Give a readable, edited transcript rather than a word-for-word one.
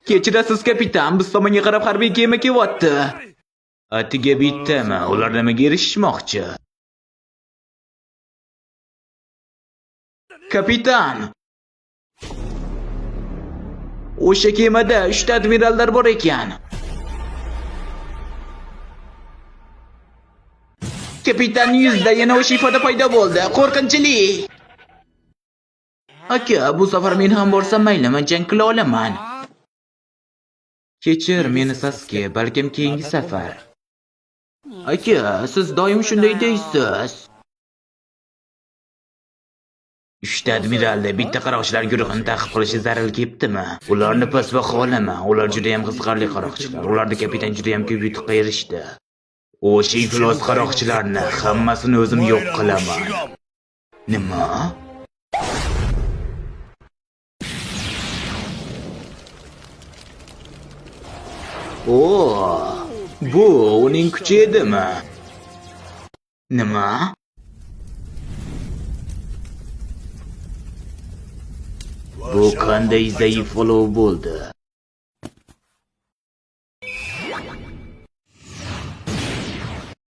Kechirasiz kapitan, biz tomonga qarab harbiy kema kelyapti. Atiga bittami? Ular nimaga erishishmoqchi? Kapitan! O'sha kemada 3 ta admirallar bor ekan. Kapitanning yuzida yana o'sha ifoda paydo bo'ldi. Qo'rqinchli. Aka, bu safar men ham borsam maylimi, jang qila olaman. Kechir meni Sasuke, balkim keyingi safar. Aka, siz doim shunday deysiz. 3 ta admiralda bitta qaroqchilar guruhini ta'qib qilishi zaril kelibdimi? Ularni pasbaqa olaman. Ular juda ham qiziqarli qaroqchilar. Ularni kapitan juda ham ko'p yutuqqa erishdi. O'sha iflos qaroqchilarni hammasini o'zim yo'q qilaman. Nima? Bu uning kuchi edimi? Nima? Bu qanday zaif olov bo'ldi?